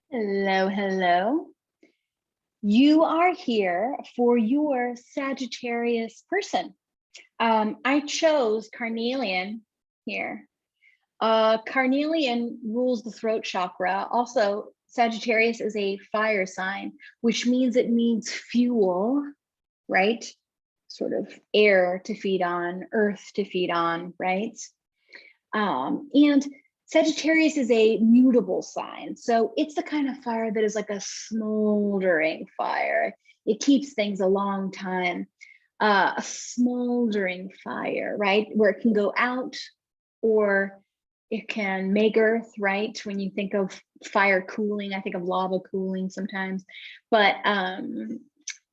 Hello, hello. You are here for your Sagittarius person. I chose carnelian here. Carnelian rules the throat chakra. Also, Sagittarius is a fire sign, which means it needs fuel, right? Sort of air to feed on, earth to feed on, right? And Sagittarius is a mutable sign. So it's the kind of fire that is like a smoldering fire. It keeps things a long time. A smoldering fire, right? Where it can go out or it can make earth, right? When you think of fire cooling, I think of lava cooling sometimes. But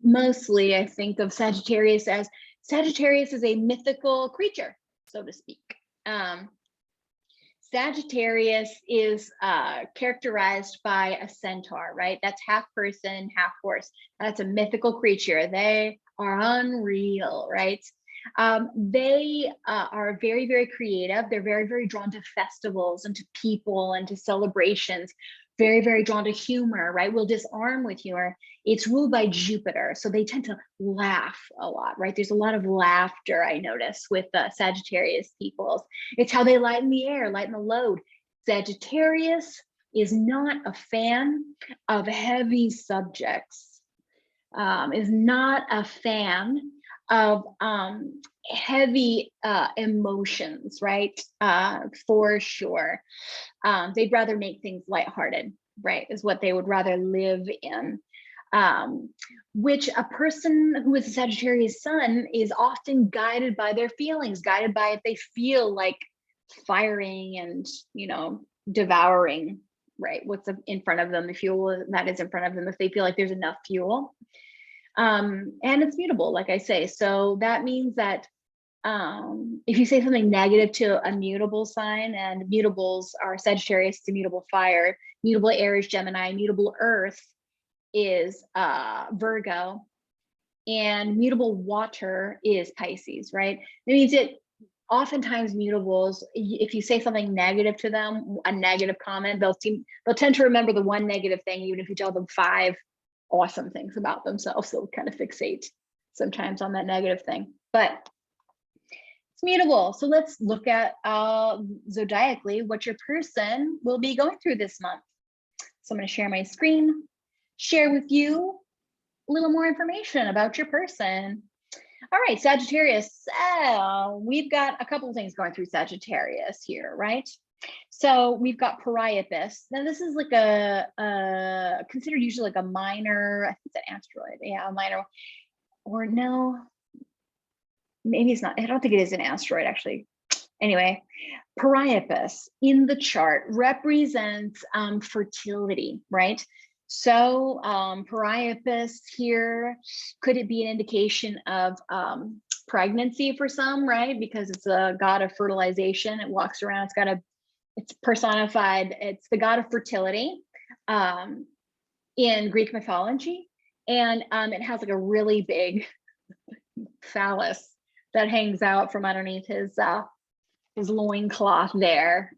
mostly I think of Sagittarius as a mythical creature, so to speak. Sagittarius is characterized by a centaur, right? That's half person, half horse. That's a mythical creature. They are unreal, right? They are very, very creative. They're very, very drawn to festivals and to people and to celebrations. Very, very drawn to humor, right? We'll disarm with humor. It's ruled by Jupiter, so they tend to laugh a lot, right? There's a lot of laughter, I notice, with Sagittarius peoples. It's how they lighten the air, lighten the load. Sagittarius is not a fan of heavy subjects, is not a fan of heavy emotions, right? For sure. They'd rather make things lighthearted, right? Is what they would rather live in. Which a person who is a Sagittarius sun is often guided by their feelings, guided by if they feel like firing and, devouring, right? What's in front of them, the fuel that is in front of them, if they feel like there's enough fuel. And it's mutable, like I say. So that means that if you say something negative to a mutable sign, and mutables are Sagittarius, it's a mutable fire, mutable air is Gemini, mutable earth is Virgo, and mutable water is Pisces, right? That means it oftentimes mutables, if you say something negative to them, a negative comment, they'll tend to remember the one negative thing, even if you tell them 5 awesome things about themselves. They'll kind of fixate sometimes on that negative thing, but it's mutable. So let's look at zodiacally what your person will be going through this month. So I'm going to share my screen, share with you a little more information about your person. All right, Sagittarius. So we've got a couple of things going through Sagittarius here, right? So we've got Priapus. Now this is like considered usually like a minor, I think it's an asteroid. Yeah, a minor, or no, maybe it's not. I don't think it is an asteroid actually. Anyway, Priapus in the chart represents fertility, right? So Priapus here, could it be an indication of pregnancy for some, right? Because it's a god of fertilization. It walks around, it's personified, it's the god of fertility in Greek mythology. And it has like a really big phallus that hangs out from underneath his loincloth there.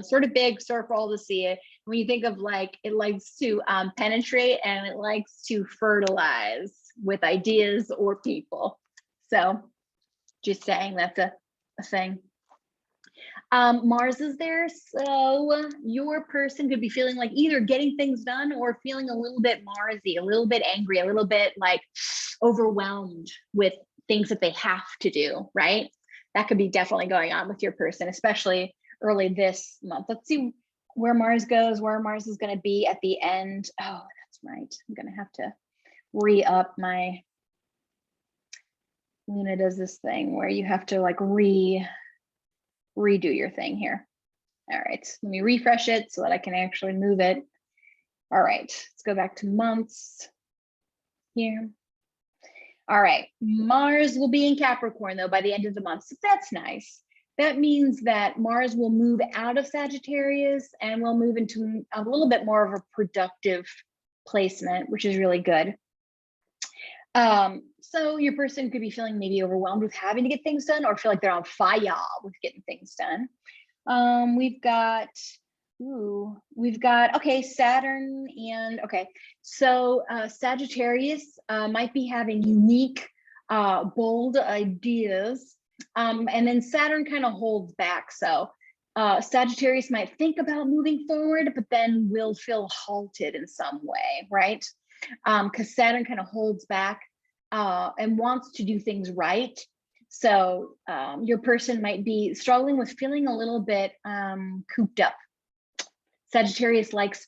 Sort of big, sort of for all to see it. When you think of like, it likes to penetrate and it likes to fertilize with ideas or people. So just saying that's a thing. Mars is there, so your person could be feeling like either getting things done or feeling a little bit Marsy, a little bit angry, a little bit like overwhelmed with things that they have to do, right? That could be definitely going on with your person, especially early this month. Let's see where Mars goes, where Mars is going to be at the end. Oh, that's right. I'm going to have to re-up my, Luna does this thing where you have to like redo your thing here. All right, let me refresh it so that I can actually move it. All right, let's go back to months here. All right, Mars will be in Capricorn though by the end of the month, so that's nice. That means that Mars will move out of Sagittarius and will move into a little bit more of a productive placement, which is really good. So your person could be feeling maybe overwhelmed with having to get things done, or feel like they're on fire with getting things done. We've got Ooh, we've got, okay, Saturn and, okay. So Sagittarius might be having unique, bold ideas. And then Saturn kind of holds back. So Sagittarius might think about moving forward, but then will feel halted in some way, right? Because Saturn kind of holds back and wants to do things right. So your person might be struggling with feeling a little bit cooped up. Sagittarius likes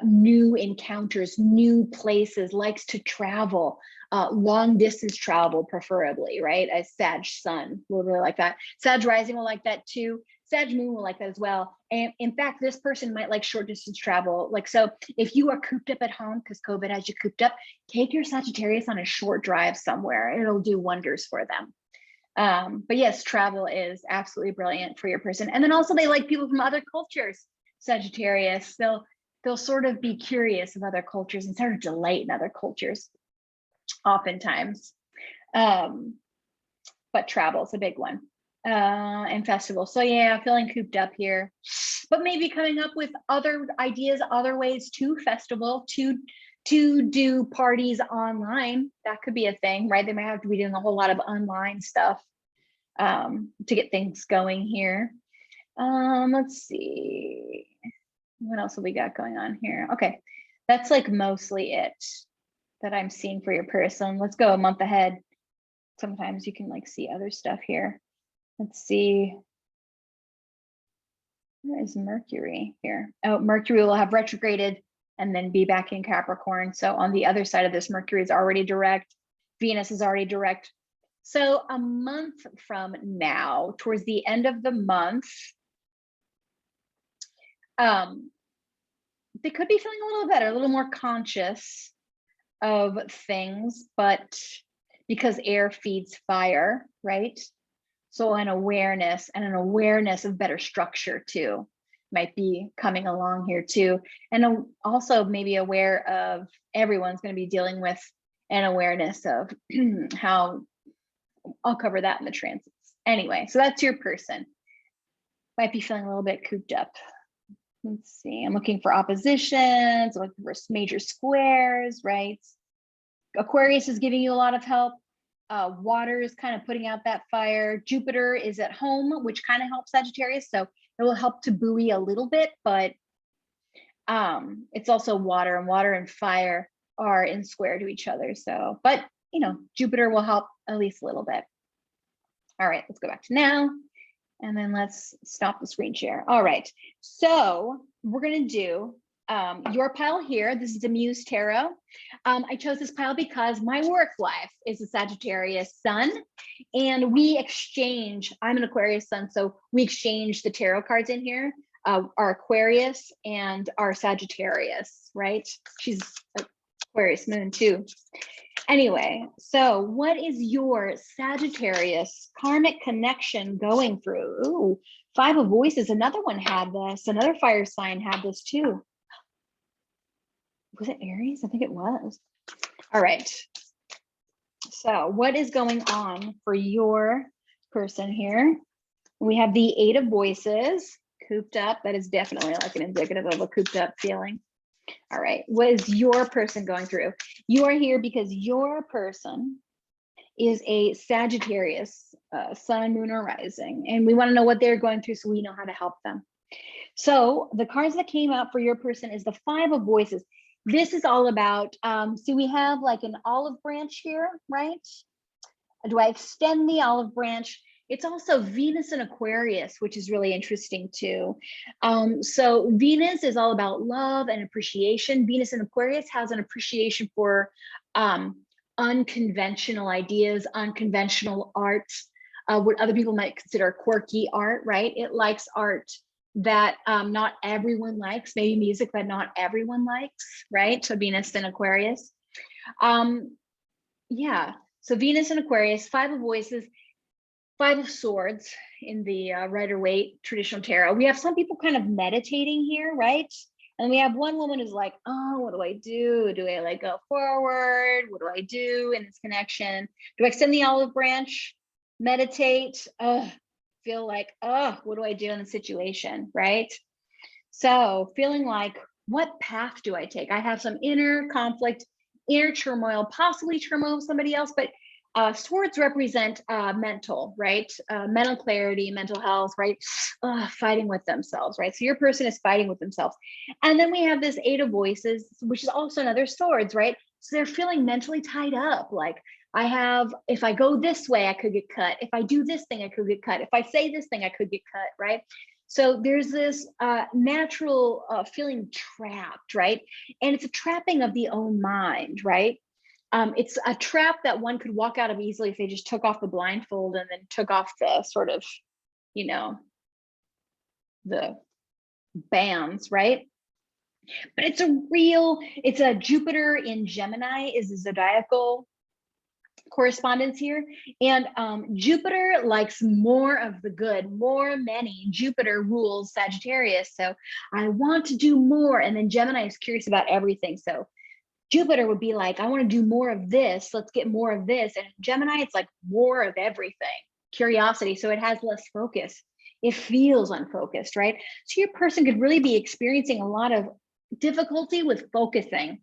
new encounters, new places, likes to travel, long distance travel, preferably, right? As Sag Sun will really like that. Sag Rising will like that too. Sag Moon will like that as well. And in fact, this person might like short distance travel. Like, so if you are cooped up at home because COVID has you cooped up, take your Sagittarius on a short drive somewhere. It'll do wonders for them. But yes, travel is absolutely brilliant for your person. And then also they like people from other cultures. Sagittarius, they'll sort of be curious of other cultures and sort of delight in other cultures oftentimes. But travel's a big one. And festivals. So yeah, feeling cooped up here, but maybe coming up with other ideas, other ways to festival, to do parties online. That could be a thing, right? They might have to be doing a whole lot of online stuff to get things going here. Let's see, what else have we got going on here? Okay, that's like mostly it that I'm seeing for your person. Let's go a month ahead. Sometimes you can like see other stuff here. Let's see, where is Mercury here? Oh, Mercury will have retrograded and then be back in Capricorn. So on the other side of this, Mercury is already direct, Venus is already direct. So a month from now, towards the end of the month, they could be feeling a little better, a little more conscious of things, but because air feeds fire, right? So an awareness and an awareness of better structure too might be coming along here too. And also maybe aware of everyone's going to be dealing with an awareness of how, I'll cover that in the transits. Anyway, so that's your person. Might be feeling a little bit cooped up. Let's see, I'm looking for oppositions, I'm looking for major squares, right? Aquarius is giving you a lot of help. Water is kind of putting out that fire. Jupiter is at home, which kind of helps Sagittarius. So it will help to buoy a little bit, but it's also water, and water and fire are in square to each other. So, but you know, Jupiter will help at least a little bit. All right, let's go back to now. And then let's stop the screen share. All right, so we're gonna do your pile here. This is the Muse Tarot. I chose this pile because my work life is a Sagittarius sun, and we exchange, I'm an Aquarius sun, so we exchange the tarot cards in here, our Aquarius and our Sagittarius, right? She's Aquarius moon too. Anyway, so what is your Sagittarius karmic connection going through? Ooh, Five of Voices, another one had this, another fire sign had this too. Was it Aries? I think it was. All right. So what is going on for your person here? We have the Eight of Voices, cooped up. That is definitely like an indicative of a cooped up feeling. All right, what is your person going through? You are here because your person is a Sagittarius, sun, moon, or rising, and we want to know what they're going through so we know how to help them. So the cards that came out for your person is the Five of Voices. This is all about, see, we have like an olive branch here, right? Do I extend the olive branch? It's also Venus and Aquarius, which is really interesting too. So Venus is all about love and appreciation. Venus and Aquarius has an appreciation for unconventional ideas, unconventional art, what other people might consider quirky art, right? It likes art that not everyone likes, maybe music that not everyone likes, right? So Venus and Aquarius. Yeah, so Venus and Aquarius, Five of Voices, Five of Swords in the Rider-Waite traditional tarot. We have some people kind of meditating here, right? And we have one woman who's like, oh, what do I do? Do I like go forward? What do I do in this connection? Do I extend the olive branch? Meditate? Feel like, what do I do in the situation, right? So feeling like, what path do I take? I have some inner conflict, inner turmoil, possibly turmoil with somebody else, but swords represent mental, right? Mental clarity, mental health, right? Fighting with themselves, right? So your person is fighting with themselves. And then we have this Eight of Voices, which is also another swords, right? So they're feeling mentally tied up. Like, if I go this way, I could get cut. If I do this thing, I could get cut. If I say this thing, I could get cut, right? So there's this natural feeling trapped, right? And it's a trapping of the own mind, right? It's a trap that one could walk out of easily if they just took off the blindfold and then took off the sort of, you know, the bands, right? But it's a Jupiter in Gemini is the zodiacal correspondence here. And Jupiter likes more of the good, more many. Jupiter rules Sagittarius. So I want to do more. And then Gemini is curious about everything. So Jupiter would be like, I want to do more of this. Let's get more of this. And Gemini, it's like more of everything, curiosity. So it has less focus. It feels unfocused, right? So your person could really be experiencing a lot of difficulty with focusing.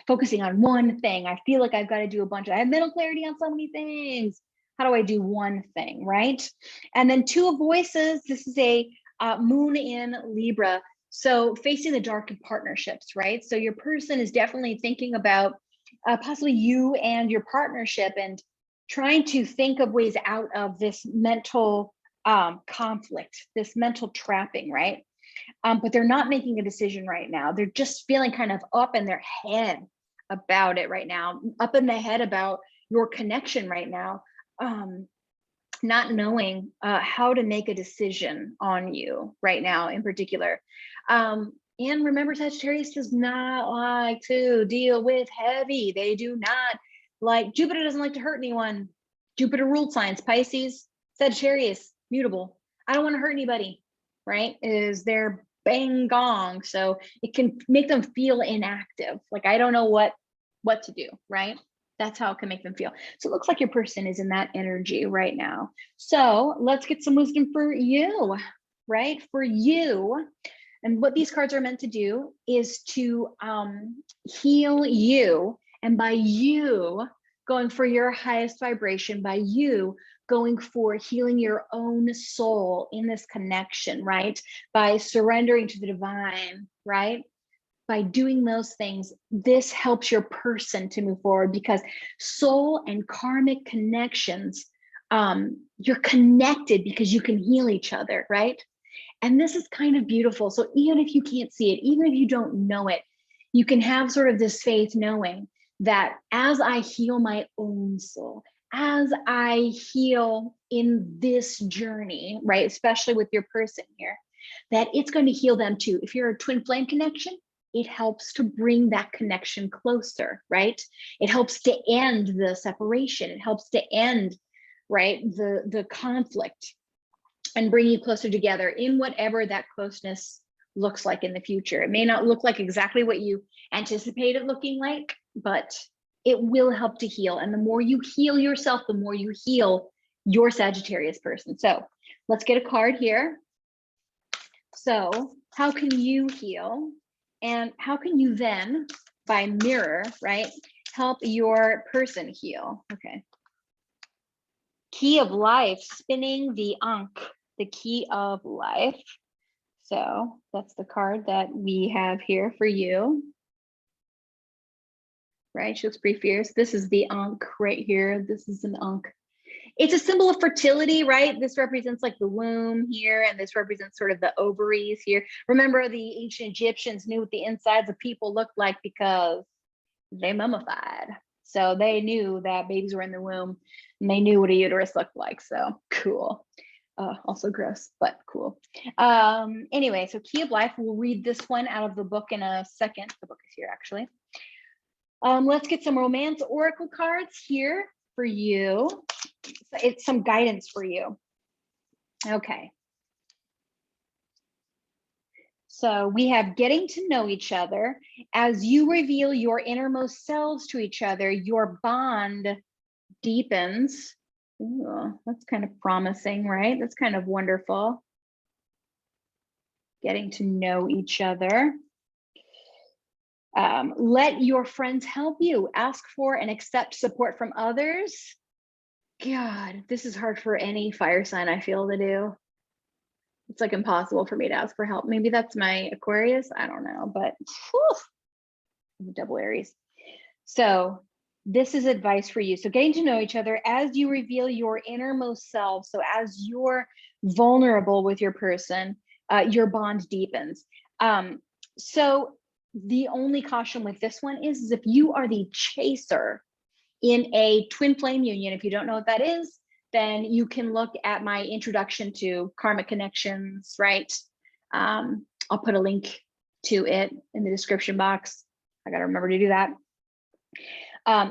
Focusing on one thing. I feel like I've got to do a bunch. I have mental clarity on so many things. How do I do one thing, right? And then Two of Voices. This is a moon in Libra. So facing the dark in partnerships, right? So your person is definitely thinking about possibly you and your partnership and trying to think of ways out of this mental conflict, this mental trapping, right? But they're not making a decision right now. They're just feeling kind of up in their head about it right now, up in the head about your connection right now, not knowing how to make a decision on you right now in particular. And remember, Sagittarius does not like to deal with heavy. They do not like, Jupiter doesn't like to hurt anyone. Jupiter ruled signs, Pisces, Sagittarius, mutable. I don't want to hurt anybody, right? Is their bang gong. So it can make them feel inactive. Like, I don't know what to do, right? That's how it can make them feel. So it looks like your person is in that energy right now. So let's get some wisdom for you, right? For you. And what these cards are meant to do is to heal you. And by you going for your highest vibration, by you going for healing your own soul in this connection, right? By surrendering to the divine, right? By doing those things, this helps your person to move forward, because soul and karmic connections, you're connected because you can heal each other, right? And this is kind of beautiful. So even if you can't see it, even if you don't know it, you can have sort of this faith knowing that as I heal my own soul, as I heal in this journey, right, especially with your person here, that it's going to heal them too. If you're a twin flame connection, it helps to bring that connection closer, right? It helps to end the separation. It helps to end, right, the conflict, and bring you closer together in whatever that closeness looks like in the future. It may not look like exactly what you anticipate it looking like, but it will help to heal. And the more you heal yourself, the more you heal your Sagittarius person. So let's get a card here. So how can you heal? And how can you then, by mirror, right, help your person heal? Okay. Key of Life, spinning the Ankh, the Key of Life. So that's the card that we have here for you. Right, she looks pretty fierce. This is the Ankh right here. This is an Ankh. It's a symbol of fertility, right? This represents like the womb here, and this represents sort of the ovaries here. Remember, the ancient Egyptians knew what the insides of people looked like because they mummified. So they knew that babies were in the womb, and they knew what a uterus looked like. So cool. Also gross, but cool. Anyway, so Key of Life, we'll read this one out of the book in a second. The book is here, actually. Let's get some romance oracle cards here for you. It's some guidance for you. Okay. So we have getting to know each other. As you reveal your innermost selves to each other, your bond deepens. Ooh, that's kind of promising, right? That's kind of wonderful. getting to know each other. Let your friends help you. Ask for and accept support from others. God, this is hard for any fire sign, I feel, to do. It's like impossible for me to ask for help. Maybe that's my Aquarius. I don't know, but whew, double Aries. So this is advice for you. So getting to know each other as you reveal your innermost self. So as you're vulnerable with your person, your bond deepens. So the only caution with this one is if you are the chaser in a twin flame union, if you don't know what that is, then you can look at my introduction to karmic connections, right? I'll put a link to it in the description box. I got to remember to do that.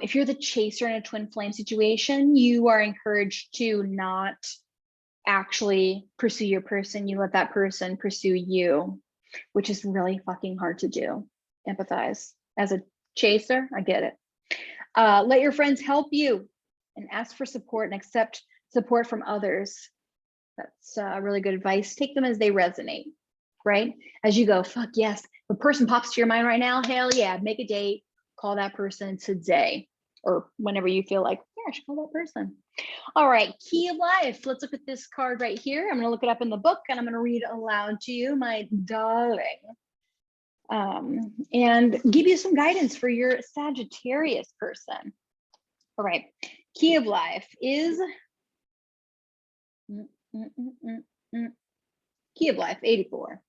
If you're the chaser in a twin flame situation, you are encouraged to not actually pursue your person. You let that person pursue you, which is really fucking hard to do. Empathize. As a chaser, I get it. Let your friends help you and ask for support and accept support from others. That's really good advice. Take them as they resonate, right? As you go, fuck yes. If a person pops to your mind right now, hell yeah, make a date, call that person today, or whenever you feel like, yeah, I should call that person. All right, key of life. Let's look at this card right here. I'm gonna look it up in the book and I'm gonna read aloud to you, my darling. And give you some guidance for your Sagittarius person. All right, key of life is key of life 84.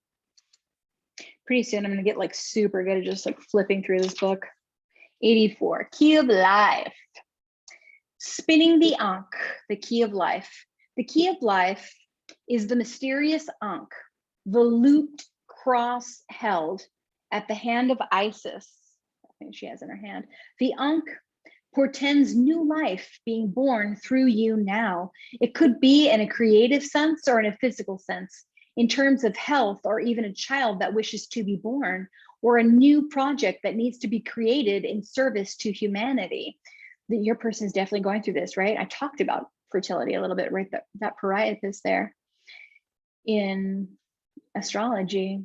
Pretty soon I'm gonna get like super good at just like flipping through this book. 84, key of life. Spinning the Ankh, the key of life. The key of life is the mysterious Ankh, the looped cross held at the hand of Isis. I think she has in her hand. The Ankh portends new life being born through you now. It could be in a creative sense or in a physical sense, in terms of health, or even a child that wishes to be born, or a new project that needs to be created in service to humanity. Your person is definitely going through this, right? I talked about fertility a little bit, right? That pariahis there in astrology.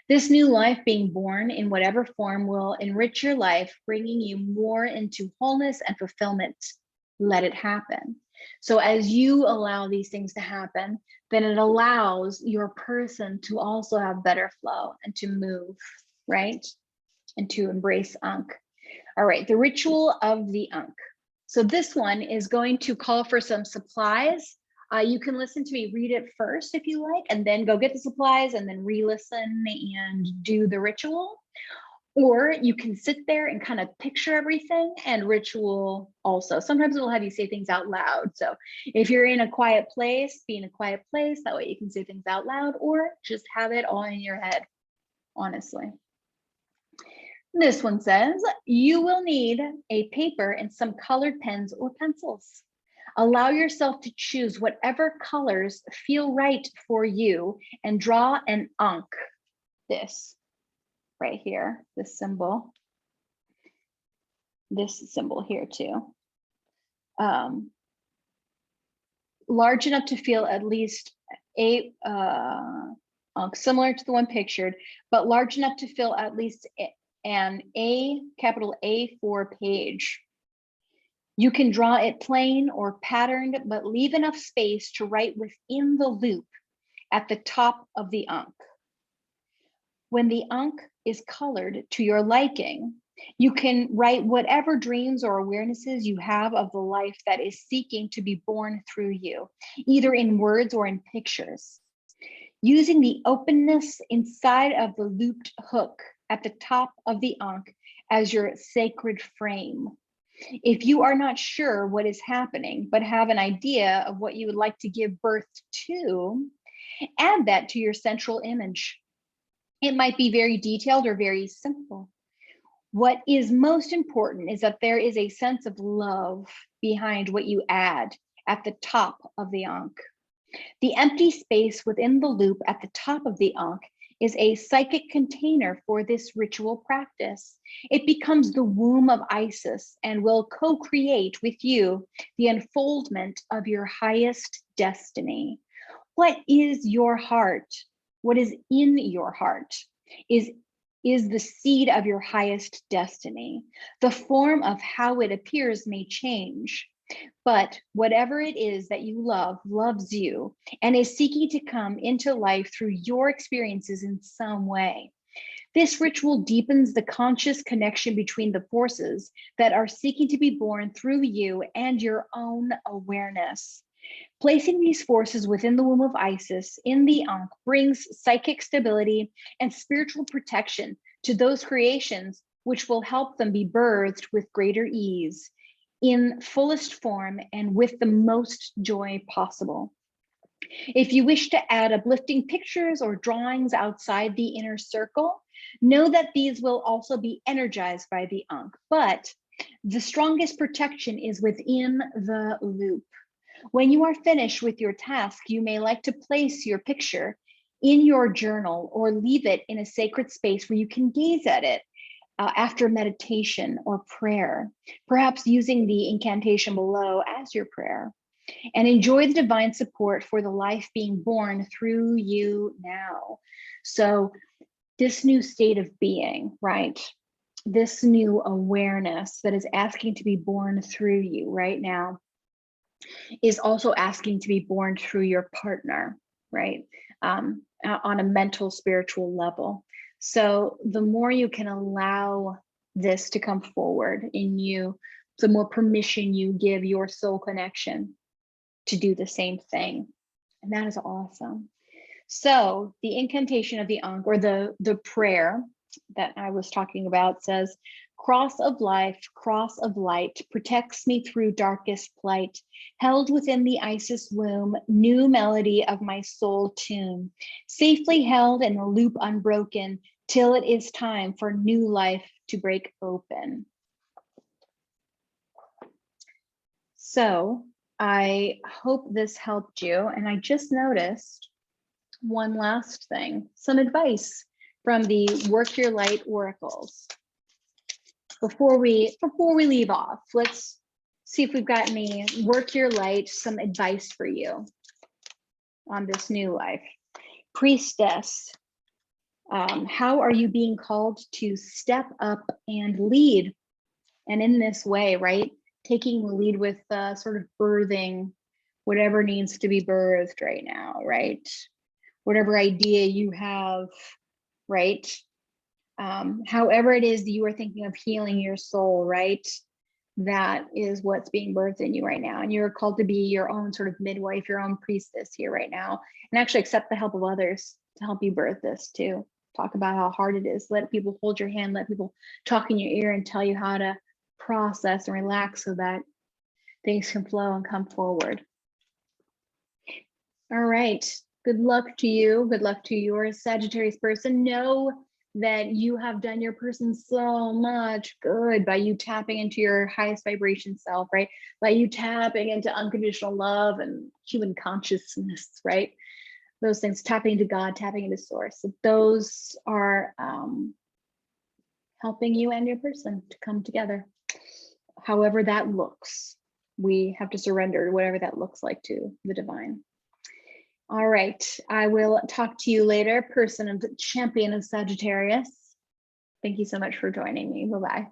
This new life being born in whatever form will enrich your life, bringing you more into wholeness and fulfillment. Let it happen. So as you allow these things to happen, then it allows your person to also have better flow and to move, right? And to embrace Ankh. All right, the ritual of the Ankh. So this one is going to call for some supplies. You can listen to me read it first if you like, and then go get the supplies and then re-listen and do the ritual. Or you can sit there and kind of picture everything and ritual also. Sometimes it will have you say things out loud. So if you're in a quiet place, be in a quiet place. That way you can say things out loud, or just have it all in your head, honestly. This one says, you will need a paper and some colored pens or pencils. Allow yourself to choose whatever colors feel right for you and draw an Ankh, this right here, this symbol here too. Large enough to feel at least a Ankh, similar to the one pictured, but large enough to fill at least an capital A4 page. You can draw it plain or patterned, but leave enough space to write within the loop at the top of the Ankh. When the Ankh is colored to your liking, you can write whatever dreams or awarenesses you have of the life that is seeking to be born through you, either in words or in pictures. Using the openness inside of the looped hook at the top of the Ankh as your sacred frame. If you are not sure what is happening, but have an idea of what you would like to give birth to, add that to your central image. It might be very detailed or very simple. What is most important is that there is a sense of love behind what you add at the top of the Ankh. The empty space within the loop at the top of the Ankh is a psychic container for this ritual practice. It becomes the womb of Isis and will co-create with you the unfoldment of your highest destiny. What is your heart? what is in your heart is the seed of your highest destiny. The form of how it appears may change, but whatever it is that you love loves you and is seeking to come into life through your experiences in some way. This ritual deepens the conscious connection between the forces that are seeking to be born through you and your own awareness. Placing these forces within the womb of Isis in the Ankh brings psychic stability and spiritual protection to those creations, which will help them be birthed with greater ease, in fullest form, and with the most joy possible. If you wish to add uplifting pictures or drawings outside the inner circle, know that these will also be energized by the Ankh, but the strongest protection is within the loop. When you are finished with your task, you may like to place your picture in your journal or leave it in a sacred space where you can gaze at it after meditation or prayer, perhaps using the incantation below as your prayer. And enjoy the divine support for the life being born through you now. So this new state of being, right? This new awareness that is asking to be born through you right now is also asking to be born through your partner, right? On a mental, spiritual level. So the more you can allow this to come forward in you, the more permission you give your soul connection to do the same thing. And that is awesome. So the incantation of the Ankh, or the prayer that I was talking about, says, cross of life, cross of light, protects me through darkest plight, held within the Isis womb, new melody of my soul tune, safely held in the loop unbroken, till it is time for new life to break open. So I hope this helped you. And I just noticed one last thing, some advice from the Work Your Light oracles. Before we leave off, let's see if we've got any Work Your Light, some advice for you on this new life. Priestess, how are you being called to step up and lead? And in this way, right, taking the lead with sort of birthing whatever needs to be birthed right now, right? Whatever idea you have, right? However it is that you are thinking of healing your soul, right? That is what's being birthed in you right now. And you're called to be your own sort of midwife, your own priestess here right now, and actually accept the help of others to help you birth this too. Talk about how hard it is. Let people hold your hand, let people talk in your ear and tell you how to process and relax so that things can flow and come forward. All right. Good luck to you. Good luck to your Sagittarius person. Know that you have done your person so much good by you tapping into your highest vibration self, right? By you tapping into unconditional love and human consciousness, right? Those things, tapping into God, tapping into source. So those are helping you and your person to come together. However that looks, we have to surrender to whatever that looks like to the divine. All right, I will talk to you later, person of the champion of Sagittarius. Thank you so much for joining me. Bye-bye.